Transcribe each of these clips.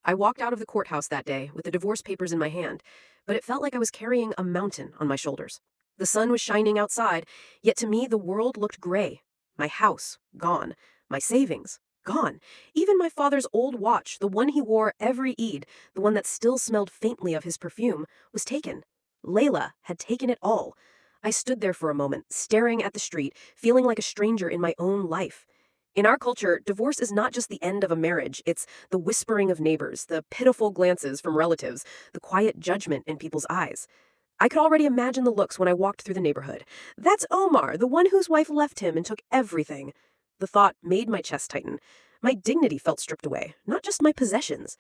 I walked out of the courthouse that day with the divorce papers in my hand, but it felt like I was carrying a mountain on my shoulders. The sun was shining outside, yet to me the world looked gray. My house, gone. My savings, gone. Even my father's old watch, the one he wore every Eid, the one that still smelled faintly of his perfume, was taken. Layla had taken it all. I stood there for a moment, staring at the street, feeling like a stranger in my own life. In our culture, divorce is not just the end of a marriage, it's the whispering of neighbors, the pitiful glances from relatives, the quiet judgment in people's eyes. I could already imagine the looks when I walked through the neighborhood. That's Omar, the one whose wife left him and took everything. The thought made my chest tighten. My dignity felt stripped away, not just my possessions.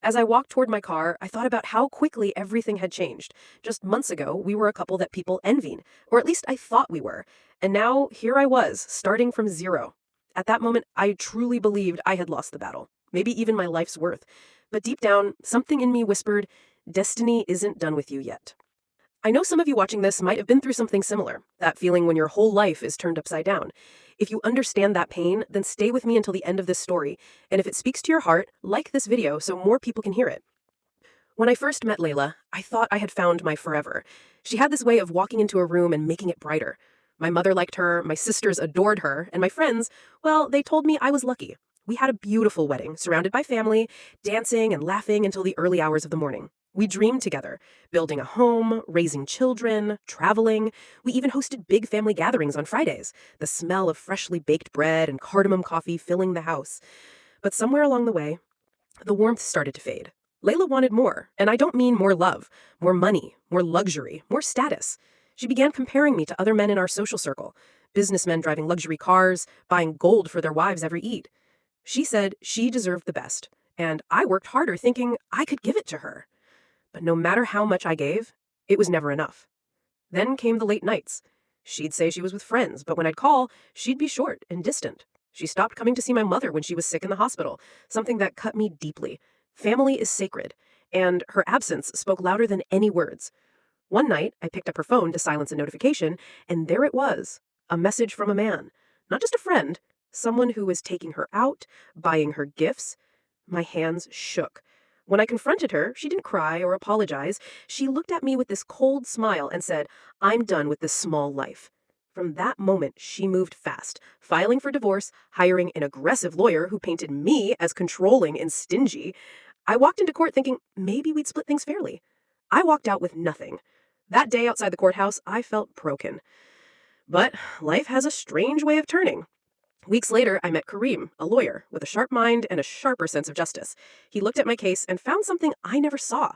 As I walked toward my car, I thought about how quickly everything had changed. Just months ago, we were a couple that people envied, or at least I thought we were. And now, here I was, starting from zero. At that moment, I truly believed I had lost the battle, maybe even my life's worth. But deep down, something in me whispered, "Destiny isn't done with you yet." I know some of you watching this might have been through something similar, that feeling when your whole life is turned upside down. If you understand that pain, then stay with me until the end of this story, and if it speaks to your heart, like this video so more people can hear it. When I first met Layla, I thought I had found my forever. She had this way of walking into a room and making it brighter. My mother liked her, my sisters adored her, and my friends, well, they told me I was lucky. We had a beautiful wedding, surrounded by family, dancing and laughing until the early hours of the morning. We dreamed together, building a home, raising children, traveling. We even hosted big family gatherings on Fridays, the smell of freshly baked bread and cardamom coffee filling the house. But somewhere along the way, the warmth started to fade. Layla wanted more, and I don't mean more love, more money, more luxury, more status. She began comparing me to other men in our social circle, businessmen driving luxury cars, buying gold for their wives every Eid. She said she deserved the best, and I worked harder thinking I could give it to her. But no matter how much I gave, it was never enough. Then came the late nights. She'd say she was with friends, but when I'd call, she'd be short and distant. She stopped coming to see my mother when she was sick in the hospital, something that cut me deeply. Family is sacred, and her absence spoke louder than any words. One night, I picked up her phone to silence a notification, and there it was, a message from a man. Not just a friend, someone who was taking her out, buying her gifts. My hands shook. When I confronted her, she didn't cry or apologize. She looked at me with this cold smile and said, "I'm done with this small life." From that moment, she moved fast, filing for divorce, hiring an aggressive lawyer who painted me as controlling and stingy. I walked into court thinking maybe we'd split things fairly. I walked out with nothing. That day outside the courthouse, I felt broken. But life has a strange way of turning. Weeks later, I met Kareem, a lawyer with a sharp mind and a sharper sense of justice. He looked at my case and found something I never saw.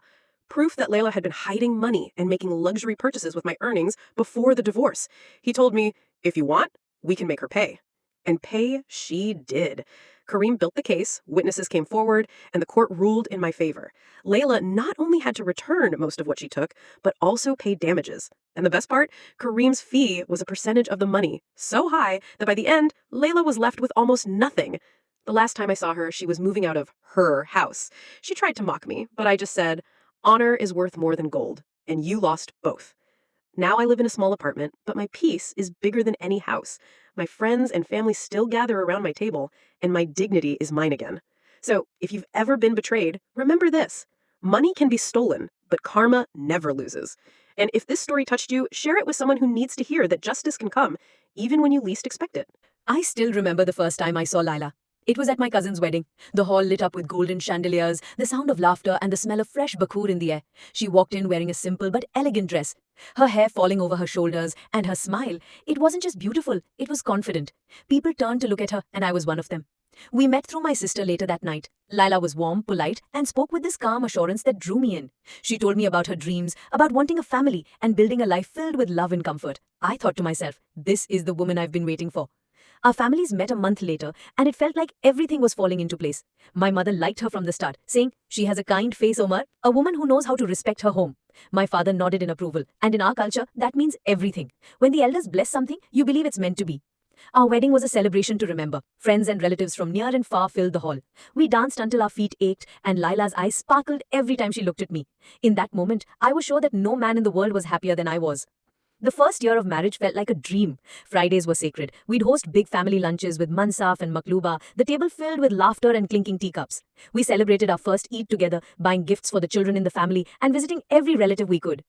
Proof that Layla had been hiding money and making luxury purchases with my earnings before the divorce. He told me, "If you want, we can make her pay." And pay she did. Kareem built the case, witnesses came forward, and the court ruled in my favor. Layla not only had to return most of what she took, but also pay damages. And the best part, Kareem's fee was a percentage of the money, so high that by the end, Layla was left with almost nothing. The last time I saw her, she was moving out of her house. She tried to mock me, but I just said, "Honor is worth more than gold, and you lost both." Now I live in a small apartment, but my peace is bigger than any house. My friends and family still gather around my table, and my dignity is mine again. So, if you've ever been betrayed, remember this. Money can be stolen, but karma never loses. And if this story touched you, share it with someone who needs to hear that justice can come, even when you least expect it. I still remember the first time I saw Lila. It was at my cousin's wedding. The hall lit up with golden chandeliers, the sound of laughter, and the smell of fresh bakur in the air. She walked in wearing a simple but elegant dress, her hair falling over her shoulders, and her smile. It wasn't just beautiful, it was confident. People turned to look at her, and I was one of them. We met through my sister later that night. Lila was warm, polite, and spoke with this calm assurance that drew me in. She told me about her dreams, about wanting a family, and building a life filled with love and comfort. I thought to myself, this is the woman I've been waiting for. Our families met a month later, and it felt like everything was falling into place. My mother liked her from the start, saying, "She has a kind face, Omar, a woman who knows how to respect her home." My father nodded in approval, and in our culture, that means everything. When the elders bless something, you believe it's meant to be. Our wedding was a celebration to remember. Friends and relatives from near and far filled the hall. We danced until our feet ached, and Lila's eyes sparkled every time she looked at me. In that moment, I was sure that no man in the world was happier than I was. The first year of marriage felt like a dream. Fridays were sacred. We'd host big family lunches with mansaf and makluba, the table filled with laughter and clinking teacups. We celebrated our first Eid together, buying gifts for the children in the family and visiting every relative we could.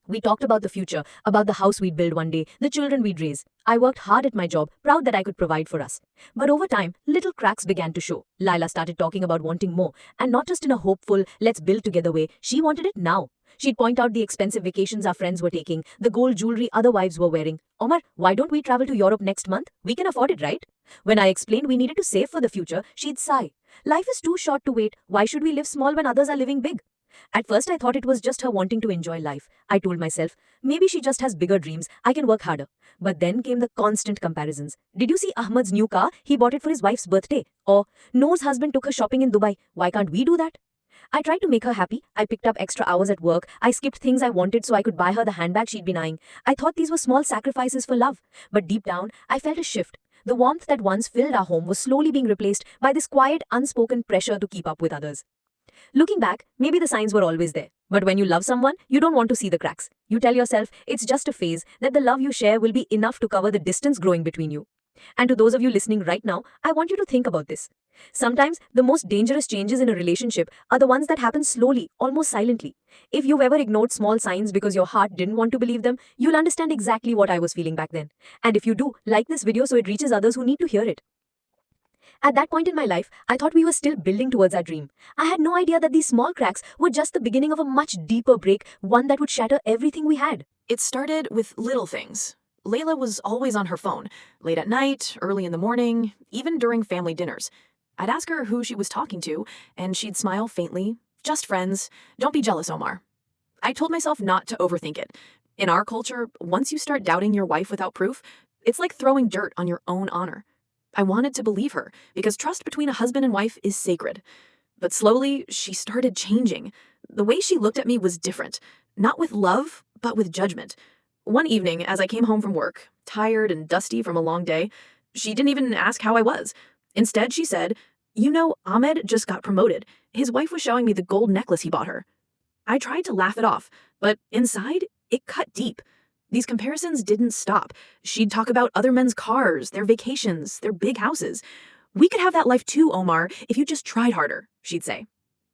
We talked about the future, about the house we'd build one day, the children we'd raise. I worked hard at my job, proud that I could provide for us. But over time, little cracks began to show. Lila started talking about wanting more, and not just in a hopeful, let's build together way, she wanted it now. She'd point out the expensive vacations our friends were taking, the gold jewelry other wives were wearing. Omar, why don't we travel to Europe next month? We can afford it, right? When I explained we needed to save for the future, she'd sigh. Life is too short to wait. Why should we live small when others are living big? At first, I thought it was just her wanting to enjoy life. I told myself, maybe she just has bigger dreams, I can work harder. But then came the constant comparisons. Did you see Ahmad's new car? He bought it for his wife's birthday. Or, Noor's husband took her shopping in Dubai. Why can't we do that? I tried to make her happy. I picked up extra hours at work. I skipped things I wanted so I could buy her the handbag she'd been eyeing. I thought these were small sacrifices for love. But deep down, I felt a shift. The warmth that once filled our home was slowly being replaced by this quiet, unspoken pressure to keep up with others. Looking back, maybe the signs were always there. But when you love someone, you don't want to see the cracks. You tell yourself it's just a phase, that the love you share will be enough to cover the distance growing between you. And to those of you listening right now, I want you to think about this. Sometimes the most dangerous changes in a relationship are the ones that happen slowly, almost silently. If you've ever ignored small signs because your heart didn't want to believe them, you'll understand exactly what I was feeling back then. And if you do, like this video so it reaches others who need to hear it. At that point in my life, I thought we were still building towards our dream. I had no idea that these small cracks were just the beginning of a much deeper break, one that would shatter everything we had. It started with little things. Layla was always on her phone, late at night, early in the morning, even during family dinners. I'd ask her who she was talking to, and she'd smile faintly. Just friends. Don't be jealous, Omar. I told myself not to overthink it. In our culture, once you start doubting your wife without proof, it's like throwing dirt on your own honor. I wanted to believe her, because trust between a husband and wife is sacred. But slowly, she started changing. The way she looked at me was different. Not with love, but with judgment. One evening, as I came home from work, tired and dusty from a long day, she didn't even ask how I was. Instead, she said, "You know, Ahmed just got promoted. His wife was showing me the gold necklace he bought her." I tried to laugh it off, but inside, it cut deep. These comparisons didn't stop. She'd talk about other men's cars, their vacations, their big houses. "We could have that life too, Omar, if you just tried harder," she'd say.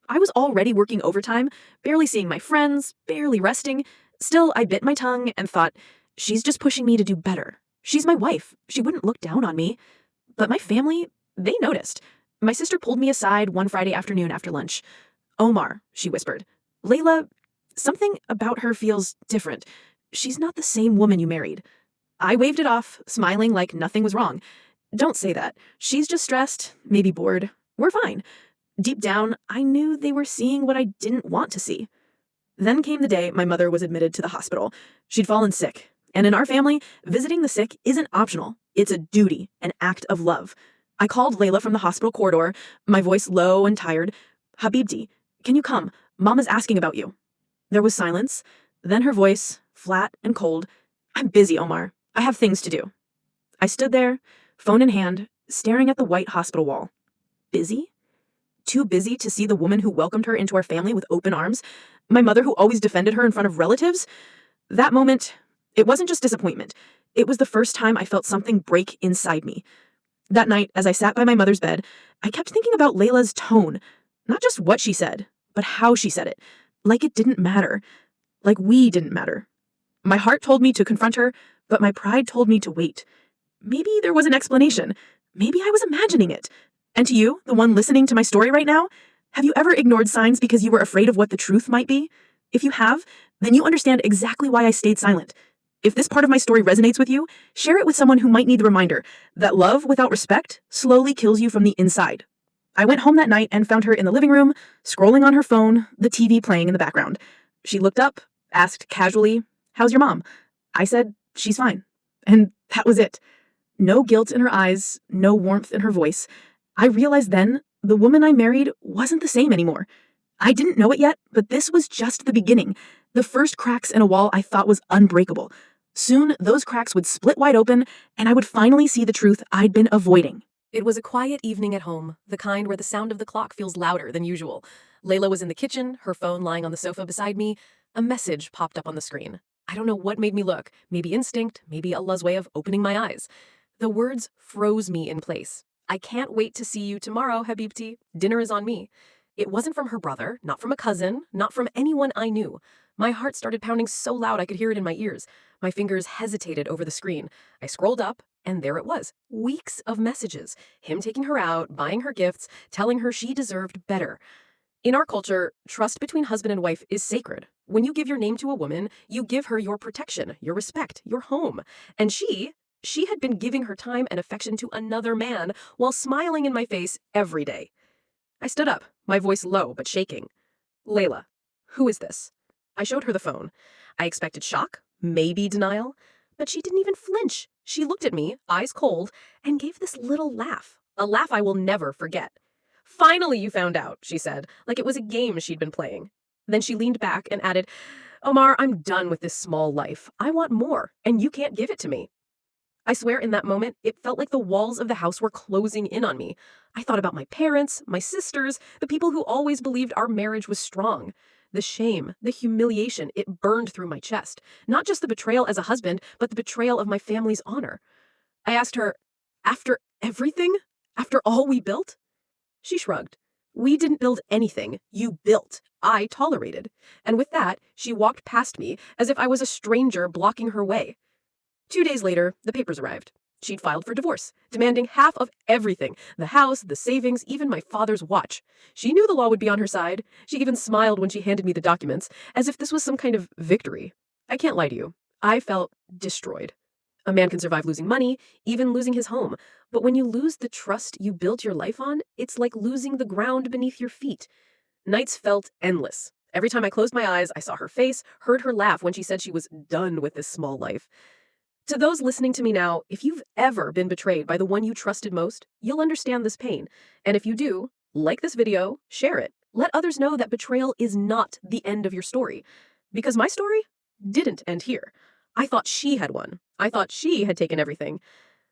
I was already working overtime, barely seeing my friends, barely resting. Still, I bit my tongue and thought, she's just pushing me to do better. She's my wife. She wouldn't look down on me. But my family, they noticed. My sister pulled me aside one Friday afternoon after lunch. "Omar," she whispered, "Layla, something about her feels different. She's not the same woman you married." I waved it off, smiling like nothing was wrong. "Don't say that. She's just stressed, maybe bored. We're fine." Deep down, I knew they were seeing what I didn't want to see. Then came the day my mother was admitted to the hospital. She'd fallen sick. And in our family, visiting the sick isn't optional. It's a duty, an act of love. I called Layla from the hospital corridor, my voice low and tired. "Habibti, can you come? Mama's asking about you." There was silence. Then her voice, flat and cold. "I'm busy, Omar. I have things to do." I stood there, phone in hand, staring at the white hospital wall. Busy? Too busy to see the woman who welcomed her into our family with open arms? My mother who always defended her in front of relatives? That moment, it wasn't just disappointment. It was the first time I felt something break inside me. That night, as I sat by my mother's bed, I kept thinking about Layla's tone. Not just what she said, but how she said it. Like it didn't matter. Like we didn't matter. My heart told me to confront her, but my pride told me to wait. Maybe there was an explanation. Maybe I was imagining it. And to you, the one listening to my story right now, have you ever ignored signs because you were afraid of what the truth might be? If you have, then you understand exactly why I stayed silent. If this part of my story resonates with you, share it with someone who might need the reminder that love without respect slowly kills you from the inside. I went home that night and found her in the living room, scrolling on her phone, the TV playing in the background. She looked up, asked casually, "How's your mom?" I said, "She's fine." And that was it. No guilt in her eyes, no warmth in her voice. I realized then the woman I married wasn't the same anymore. I didn't know it yet, but this was just the beginning. The first cracks in a wall I thought was unbreakable. Soon, those cracks would split wide open, and I would finally see the truth I'd been avoiding. It was a quiet evening at home, the kind where the sound of the clock feels louder than usual. Layla was in the kitchen, her phone lying on the sofa beside me. A message popped up on the screen. I don't know what made me look. Maybe instinct, maybe Allah's way of opening my eyes. The words froze me in place. I can't wait to see you tomorrow, Habibti. Dinner is on me. It wasn't from her brother, not from a cousin, not from anyone I knew. My heart started pounding so loud I could hear it in my ears. My fingers hesitated over the screen. I scrolled up, and there it was. Weeks of messages. Him taking her out, buying her gifts, telling her she deserved better. In our culture, trust between husband and wife is sacred. When you give your name to a woman, you give her your protection, your respect, your home. And she had been giving her time and affection to another man while smiling in my face every day. I stood up, my voice low but shaking. Layla, who is this? I showed her the phone. I expected shock, maybe denial, but she didn't even flinch. She looked at me, eyes cold, and gave this little laugh, a laugh I will never forget. Finally you found out, she said, like it was a game she'd been playing. Then she leaned back and added, Omar, I'm done with this small life. I want more, and you can't give it to me. I swear in that moment, it felt like the walls of the house were closing in on me. I thought about my parents, my sisters, the people who always believed our marriage was strong. The shame, the humiliation, it burned through my chest. Not just the betrayal as a husband, but the betrayal of my family's honor. I asked her, after everything? After all we built? She shrugged. We didn't build anything. You built. I tolerated. And with that, she walked past me as if I was a stranger blocking her way. 2 days later, the papers arrived. She'd filed for divorce, demanding half of everything, the house, the savings, even my father's watch. She knew the law would be on her side. She even smiled when she handed me the documents, as if this was some kind of victory. I can't lie to you. I felt destroyed. A man can survive losing money, even losing his home. But when you lose the trust you built your life on, it's like losing the ground beneath your feet. Nights felt endless. Every time I closed my eyes, I saw her face, heard her laugh when she said she was done with this small life. To those listening to me now, if you've ever been betrayed by the one you trusted most, you'll understand this pain. And if you do, like this video, share it. Let others know that betrayal is not the end of your story. Because my story didn't end here. I thought she had won. I thought she had taken everything.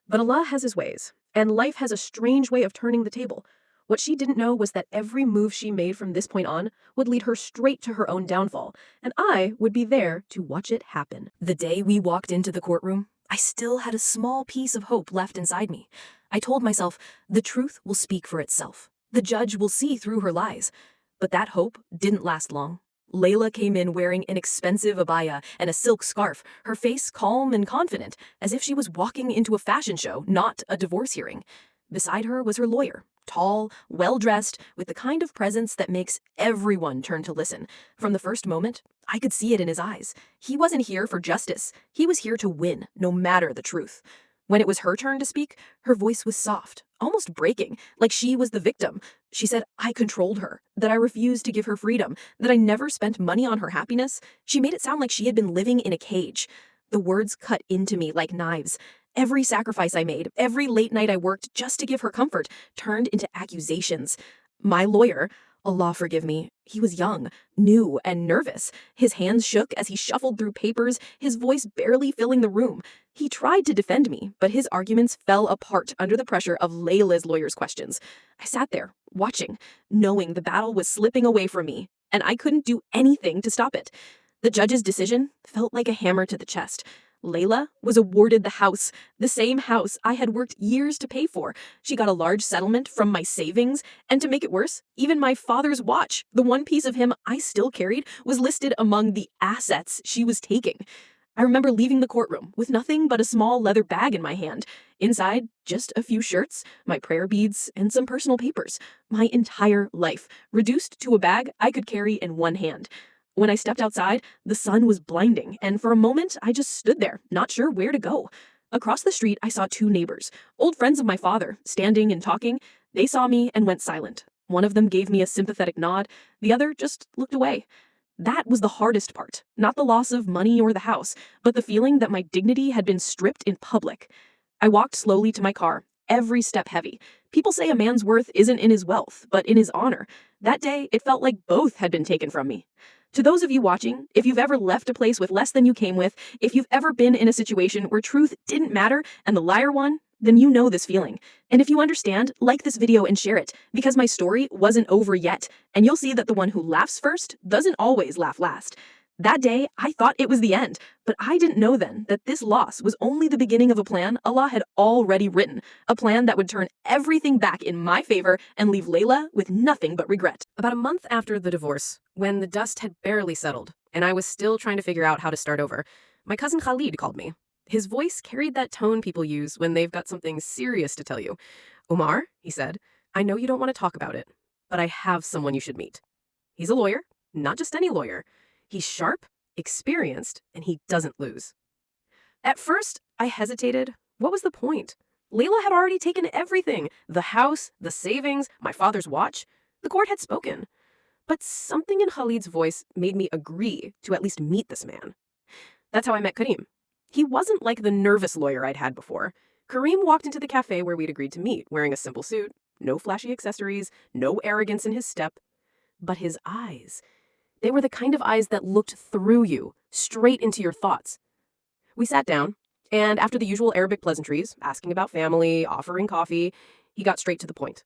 But Allah has his ways, and life has a strange way of turning the table. What she didn't know was that every move she made from this point on would lead her straight to her own downfall, and I would be there to watch it happen. The day we walked into the courtroom, I still had a small piece of hope left inside me. I told myself, the truth will speak for itself. The judge will see through her lies. But that hope didn't last long. Layla came in wearing an expensive abaya and a silk scarf, her face calm and confident, as if she was walking into a fashion show, not a divorce hearing. Beside her was her lawyer, tall, well-dressed, with the kind of presence that makes everyone turn to listen. From the first moment, I could see it in his eyes. He wasn't here for justice. He was here to win, no matter the truth. When it was her turn to speak, her voice was soft, almost breaking, like she was the victim. She said I controlled her, that I refused to give her freedom, that I never spent money on her happiness. She made it sound like she had been living in a cage. The words cut into me like knives. Every sacrifice I made, every late night I worked just to give her comfort, turned into accusations. My lawyer, Allah forgive me, he was young, new, and nervous. His hands shook as he shuffled through papers, his voice barely filling the room. He tried to defend me, but his arguments fell apart under the pressure of Layla's lawyer's questions. I sat there, watching, knowing the battle was slipping away from me, and I couldn't do anything to stop it. The judge's decision felt like a hammer to the chest. Layla was awarded the house, the same house I had worked years to pay for. She got a large settlement from my savings, and to make it worse, even my father's watch, the one piece of him I still carried, was listed among the assets she was taking. I remember leaving the courtroom with nothing but a small leather bag in my hand. Inside, just a few shirts, my prayer beads, and some personal papers. My entire life, reduced to a bag I could carry in one hand. When I stepped outside, the sun was blinding, and for a moment, I just stood there, not sure where to go. Across the street, I saw two neighbors, old friends of my father, standing and talking. They saw me and went silent. One of them gave me a sympathetic nod, the other just looked away. That was the hardest part, not the loss of money or the house, but the feeling that my dignity had been stripped in public. I walked slowly to my car, every step heavy. People say a man's worth isn't in his wealth, but in his honor. That day, it felt like both had been taken from me. To those of you watching, if you've ever left a place with less than you came with, if you've ever been in a situation where truth didn't matter and the liar won, then you know this feeling. And if you understand, like this video and share it, because my story wasn't over yet, and you'll see that the one who laughs first doesn't always laugh last. That day, I thought it was the end, but I didn't know then that this loss was only the beginning of a plan Allah had already written, a plan that would turn everything back in my favor and leave Layla with nothing but regret. About a month after the divorce, when the dust had barely settled, and I was still trying to figure out how to start over, my cousin Khalid called me. His voice carried that tone people use when they've got something serious to tell you. "Omar," he said, "I know you don't want to talk about it, but I have someone you should meet. He's a lawyer, not just any lawyer. He's sharp, experienced, and he doesn't lose." At first, I hesitated. What was the point? Layla had already taken everything: the house, the savings, my father's watch. The court had spoken. But something in Khalid's voice made me agree to at least meet this man. That's how I met Kareem. He wasn't like the nervous lawyer I'd had before. Kareem walked into the cafe where we'd agreed to meet, wearing a simple suit, no flashy accessories, no arrogance in his step. But his eyes, they were the kind of eyes that looked through you, straight into your thoughts. We sat down, and after the usual Arabic pleasantries, asking about family, offering coffee, he got straight to the point.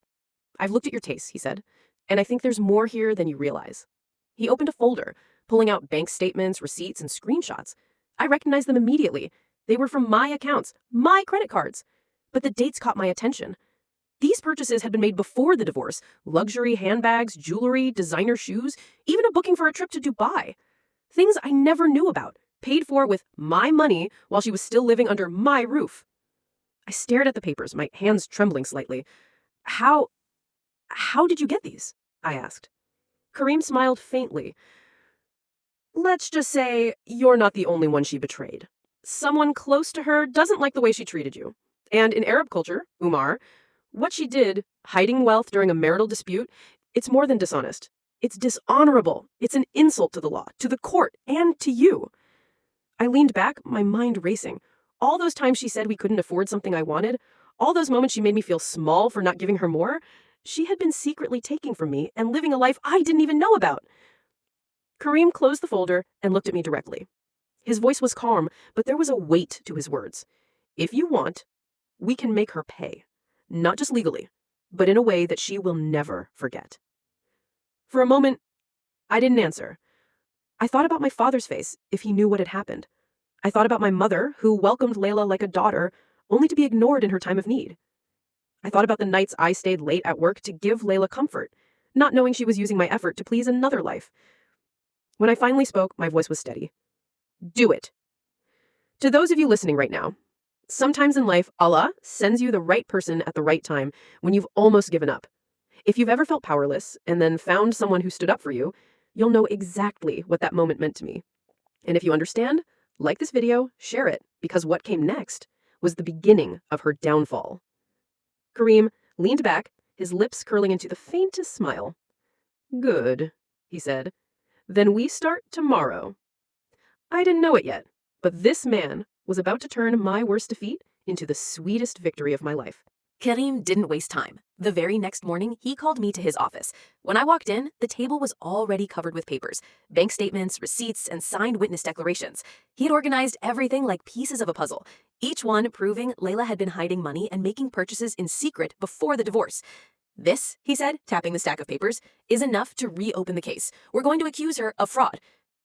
"I've looked at your case," he said, "and I think there's more here than you realize." He opened a folder, pulling out bank statements, receipts, and screenshots. I recognized them immediately. They were from my accounts, my credit cards. But the dates caught my attention. These purchases had been made before the divorce: luxury handbags, jewelry, designer shoes, even a booking for a trip to Dubai. Things I never knew about, paid for with my money while she was still living under my roof. I stared at the papers, my hands trembling slightly. How did you get these?" I asked. Kareem smiled faintly. "Let's just say you're not the only one she betrayed. Someone close to her doesn't like the way she treated you. And in Arab culture, Umar, what she did, hiding wealth during a marital dispute, it's more than dishonest. It's dishonorable. It's an insult to the law, to the court, and to you." I leaned back, my mind racing. All those times she said we couldn't afford something I wanted, all those moments she made me feel small for not giving her more, she had been secretly taking from me and living a life I didn't even know about. Kareem closed the folder and looked at me directly. His voice was calm, but there was a weight to his words. "If you want, we can make her pay. Not just legally, but in a way that she will never forget." For a moment, I didn't answer. I thought about my father's face if he knew what had happened. I thought about my mother, who welcomed Layla like a daughter, only to be ignored in her time of need. I thought about the nights I stayed late at work to give Layla comfort, not knowing she was using my effort to please another life. When I finally spoke, my voice was steady. "Do it." To those of you listening right now, sometimes in life, Allah sends you the right person at the right time when you've almost given up. If you've ever felt powerless and then found someone who stood up for you, you'll know exactly what that moment meant to me. And if you understand, like this video, share it, because what came next was the beginning of her downfall. Kareem leaned back, his lips curling into the faintest smile. "Good," he said. "Then we start tomorrow." I didn't know it yet, but this man was about to turn my worst defeat into the sweetest victory of my life. Kareem didn't waste time. The very next morning, he called me to his office. When I walked in, the table was already covered with papers, bank statements, receipts, and signed witness declarations. He had organized everything like pieces of a puzzle, each one proving Layla had been hiding money and making purchases in secret before the divorce. "This," he said, tapping the stack of papers, "is enough to reopen the case. We're going to accuse her of fraud."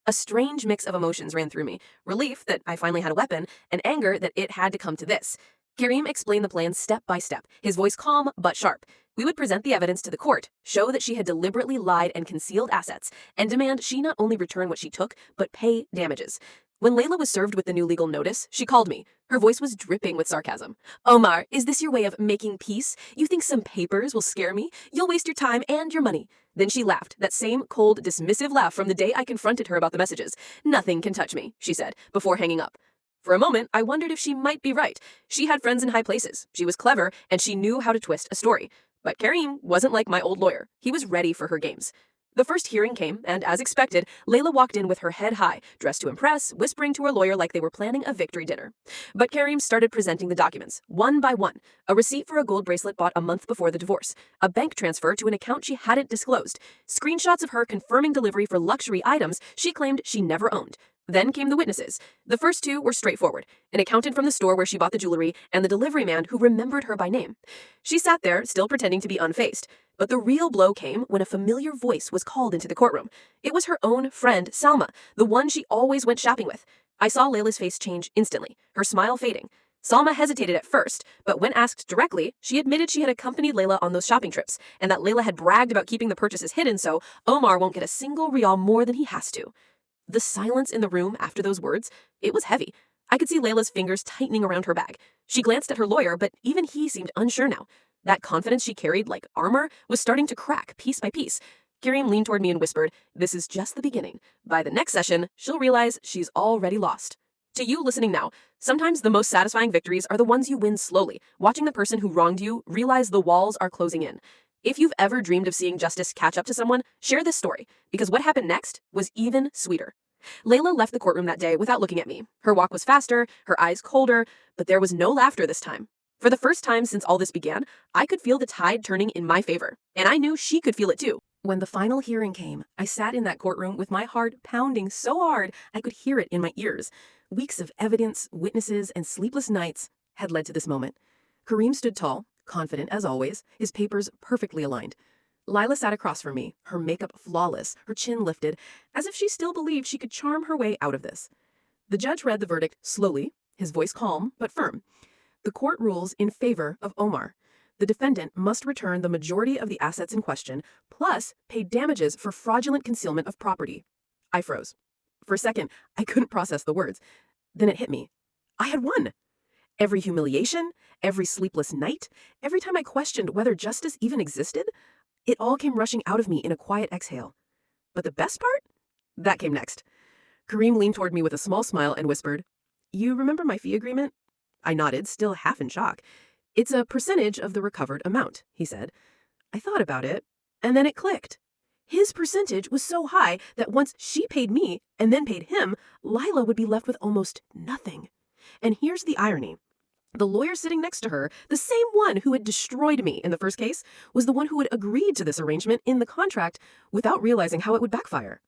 A strange mix of emotions ran through me: relief that I finally had a weapon, and anger that it had to come to this. Kareem explained the plan step by step, his voice calm but sharp. We would present the evidence to the court, show that she had deliberately lied and concealed assets, and demand she not only return what she took, but pay damages. When Layla was served with the new legal notice, she called me. Her voice was dripping with sarcasm. "Omar, is this your way of making peace? You think some papers will scare me? You'll waste your time and your money." Then she laughed, that same cold, dismissive laugh from the day I confronted her about the messages. "Nothing can touch me," she said, before hanging up. For a moment, I wondered if she might be right. She had friends in high places. She was clever, and she knew how to twist a story. But Kareem wasn't like my old lawyer. He was ready for her games. The first hearing came, and as expected, Layla walked in with her head high, dressed to impress, whispering to her lawyer like they were planning a victory dinner. But Kareem started presenting the documents, one by one: a receipt for a gold bracelet bought a month before the divorce, a bank transfer to an account she hadn't disclosed, screenshots of her confirming delivery for luxury items she claimed she never owned. Then came the witnesses. The first two were straightforward, an accountant from the store where she bought the jewelry and the delivery man who remembered her by name. She sat there, still pretending to be unfazed. But the real blow came when a familiar voice was called into the courtroom. It was her own friend, Salma, the one she always went shopping with. I saw Layla's face change instantly, her smile fading. Salma hesitated at first, but when asked directly, she admitted she had accompanied Layla on those shopping trips, and that Layla had bragged about keeping the purchases hidden so Omar won't get a single rial more than he has to. The silence in the room after those words, it was heavy. I could see Layla's fingers tightening around her bag. She glanced at her lawyer, but even he seemed unsure now. That confidence she carried like armor was starting to crack piece by piece. Kareem leaned toward me and whispered, "This is just the beginning. By the next session, she'll realize she's already lost." To you listening now, sometimes the most satisfying victories are the ones you win slowly, watching the person who wronged you realize the walls are closing in. If you've ever dreamed of seeing justice catch up to someone, share this story, because what happened next was even sweeter. Layla left the courtroom that day without looking at me. Her walk was faster, her eyes colder, but there was no laughter this time. For the first time since all this began, I could feel the tide turning in my favor, and I knew she could feel it too. When the final hearing came, I sat in that courtroom with my heart pounding so hard I could hear it in my ears. Weeks of evidence, witnesses, and sleepless nights had led to this moment. Kareem stood tall, confident as always, his papers perfectly aligned. Lila sat across from me, her makeup flawless, her chin lifted, as if she still believed she could charm her way out of this. The judge read the verdict slowly, his voice calm but firm. The court rules in favor of Omar. The defendant must return the majority of the assets in question, plus pay damages for fraudulent concealment of property. I froze. For a second, I couldn't process the words. Then it hit me. I had won. Every humiliation, every sleepless night, every time I questioned whether justice even existed, it all came rushing out of me in a quiet exhale. But the best part? That came next. Kareem leaned toward me with a small smile and whispered, "You remember my fee agreement?" I nodded, still half in shock. "It's a percentage of the recovered amount," he said. I thought about it, and then it clicked. His percentage was so high that once she paid me and then paid him, Lila would be left with almost nothing. And here's the irony. The lawyer sitting next to her, the same one who had destroyed me in the first case, was the one who had agreed to this arrangement in the contract without realizing how it would backfire.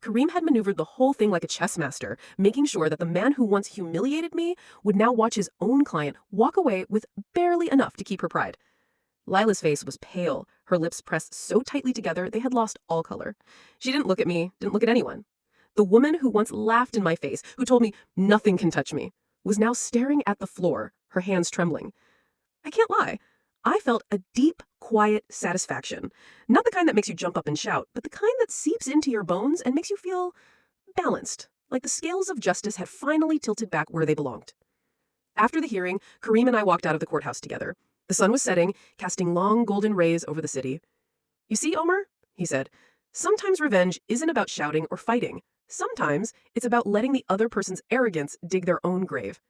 Kareem had maneuvered the whole thing like a chess master, making sure that the man who once humiliated me would now watch his own client walk away with barely enough to keep her pride. Lila's face was pale, her lips pressed so tightly together they had lost all color. She didn't look at me, didn't look at anyone. The woman who once laughed in my face, who told me nothing can touch me, was now staring at the floor, her hands trembling. I can't lie. I felt a deep, quiet satisfaction. Not the kind that makes you jump up and shout, but the kind that seeps into your bones and makes you feel balanced, like the scales of justice had finally tilted back where they belonged. After the hearing, Kareem and I walked out of the courthouse together. The sun was setting, casting long golden rays over the city. "You see, Omar," he said, "sometimes revenge isn't about shouting or fighting. Sometimes it's about letting the other person's arrogance dig their own grave."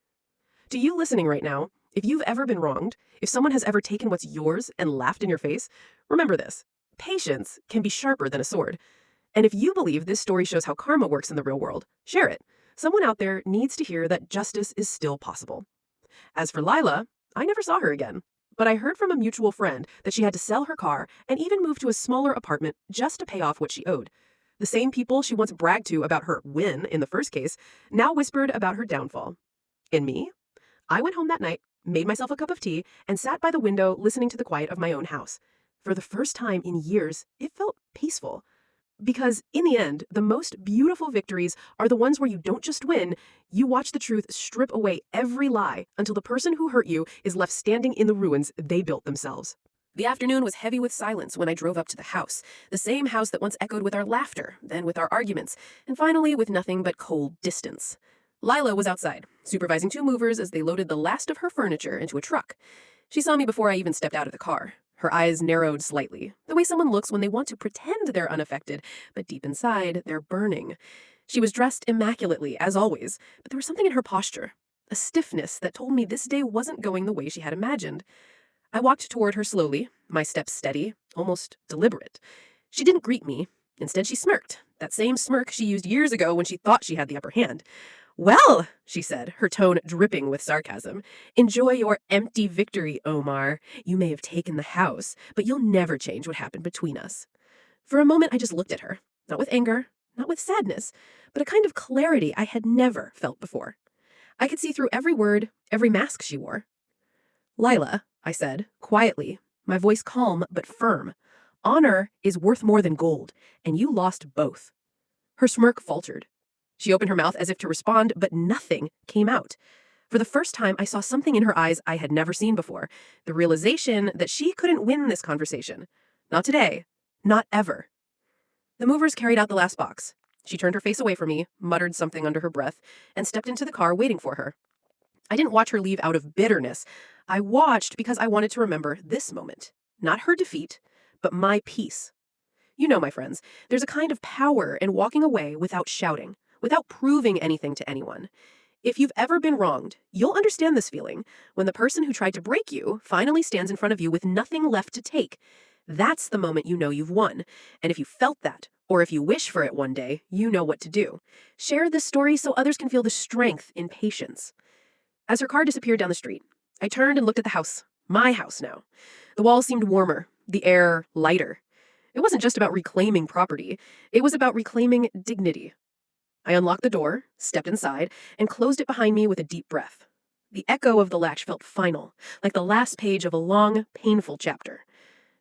To you listening right now, if you've ever been wronged, if someone has ever taken what's yours and laughed in your face, remember this. Patience can be sharper than a sword. And if you believe this story shows how karma works in the real world, share it. Someone out there needs to hear that justice is still possible. As for Lila, I never saw her again. But I heard from a mutual friend that she had to sell her car and even move to a smaller apartment just to pay off what she owed. The same people she once bragged to about her win in the first case now whispered about her downfall. And me? I went home that night, made myself a cup of tea, and sat by the window listening to the quiet of my own house. For the first time in years, it felt peaceful. Because in the end, the most beautiful victories are the ones where you don't just win, you watch the truth strip away every lie until the person who hurt you is left standing in the ruins they built themselves. The afternoon was heavy with silence when I drove up to the house, the same house that once echoed with our laughter, then with our arguments, and finally with nothing but cold distance. Lila was outside, supervising two movers as they loaded the last of her furniture into a truck. She saw me before I even stepped out of the car. Her eyes narrowed slightly, the way someone looks when they want to pretend they're unaffected, but deep inside, they're burning. She was dressed immaculately, as always, but there was something in her posture, a stiffness that told me this day wasn't going the way she had imagined. I walked toward her slowly, my steps steady, almost deliberate. She didn't greet me. Instead, she smirked, that same smirk she used years ago when she thought she had the upper hand. "Well," she said, her tone dripping with sarcasm, "enjoy your empty victory, Omar. You may have taken the house, but you'll never change what happened between us." For a moment, I just looked at her, not with anger, not with sadness, but a kind of clarity I had never felt before. I could see through every word, every mask she wore. "Lila," I said, quietly, my voice calm but firm, "honor is worth more than gold, and you lost both." Her smirk faltered. She opened her mouth as if to respond, but nothing came out. For the first time, I saw something in her eyes I had never seen before, the realization that she couldn't win this conversation. Not today. Not ever. The movers carried out the last box. She turned her face away from me, muttered something under her breath, and stepped into the car waiting for her. I didn't watch her leave out of bitterness. I watched because I wanted to remember this moment. Not her defeat, but my peace. You know, my friends, there's a kind of power in walking away without shouting, without proving anything to anyone. If you've ever been wronged, you'll understand this feeling when the person who tried to break you finally stands in front of you with nothing left to take. That's the moment you know you've won. And if you felt that, or if you wish for it one day, you know what to do. Share this story so others can feel the strength in patience. As her car disappeared down the street, I turned and looked at the house. My house now. The walls seemed warmer, the air lighter. It wasn't just about reclaiming property. It was about reclaiming dignity. I unlocked the door, stepped inside, and closed it behind me with a deep breath. The echo of the latch felt final, like the last page of a long, painful chapter.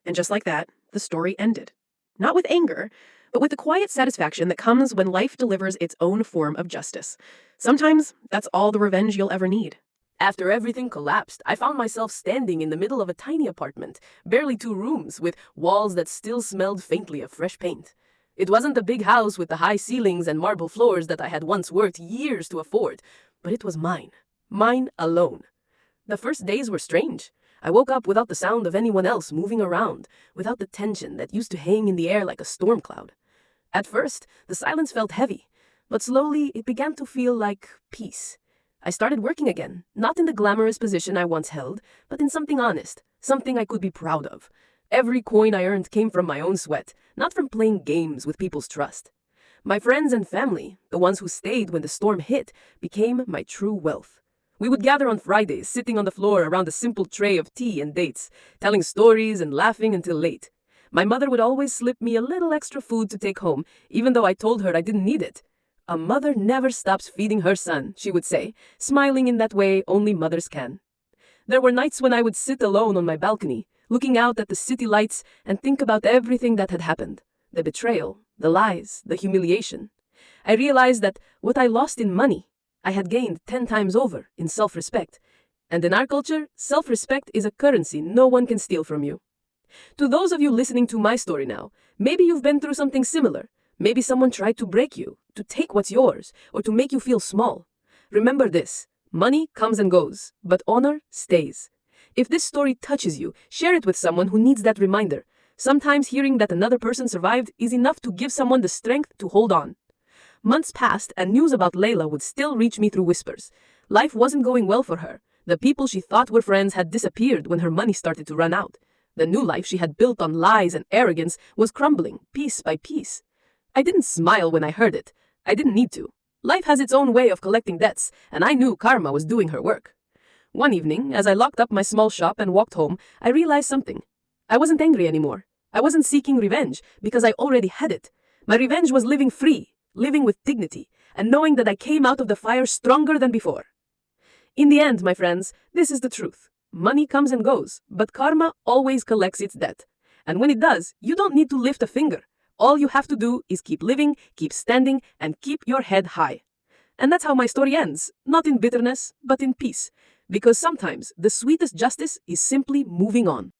And just like that, the story ended. Not with anger, but with the quiet satisfaction that comes when life delivers its own form of justice. Sometimes that's all the revenge you'll ever need. After everything collapsed, I found myself standing in the middle of a tiny apartment, barely 2 rooms, with walls that still smelled faintly of fresh paint. It wasn't the big house with the high ceilings and marble floors that I had once worked years to afford, but it was mine. Mine alone. The first days were strange. I woke up without the sound of anyone else moving around, without the tension that used to hang in the air like a storm cloud. At first, the silence felt heavy, but slowly it began to feel like peace. I started working again, not in the glamorous position I once held, but in something honest, something I could be proud of. Every coin I earned came from my own sweat, not from playing games with people's trust. My friends and family, the ones who stayed when the storm hit, became my true wealth. We would gather on Fridays, sitting on the floor around a simple tray of tea and dates, telling stories and laughing until late. My mother would always slip me a little extra food to take home, even though I told her I didn't need it. "A mother never stops feeding her son," she would say, smiling in that way only mothers can. There were nights when I would sit alone on my balcony, looking out at the city lights and think about everything that had happened. The betrayal, the lies, the humiliation. I realized that what I lost in money, I had gained 10 times over in self-respect. And in our culture, self-respect is a currency no one can steal from you. To those of you listening to my story now, maybe you've been through something similar. Maybe someone tried to break you, to take what's yours, or to make you feel small. Remember this: money comes and goes, but honor stays. If this story touches you, share it with someone who needs that reminder. Sometimes hearing that another person survived is enough to give someone the strength to hold on. Months passed, and news about Layla would still reach me through whispers. Life wasn't going well for her. The people she thought were friends had disappeared when her money started to run out. The new life she had built on lies and arrogance was crumbling, piece by piece. I didn't smile when I heard it. I didn't need to. Life has its own way of collecting debts, and I knew karma was doing her work. One evening, as I locked up my small shop and walked home, I realized something. I wasn't angry anymore. I wasn't seeking revenge, because I already had it. My revenge was living free, living with dignity, and knowing that I came out of the fire stronger than before. In the end, my friends, this is the truth. Money comes and goes, but karma always collects its debt. And when it does, you don't need to lift a finger. All you have to do is keep living, keep standing, and keep your head high. And that's how my story ends, not in bitterness, but in peace. Because sometimes the sweetest justice is simply moving on.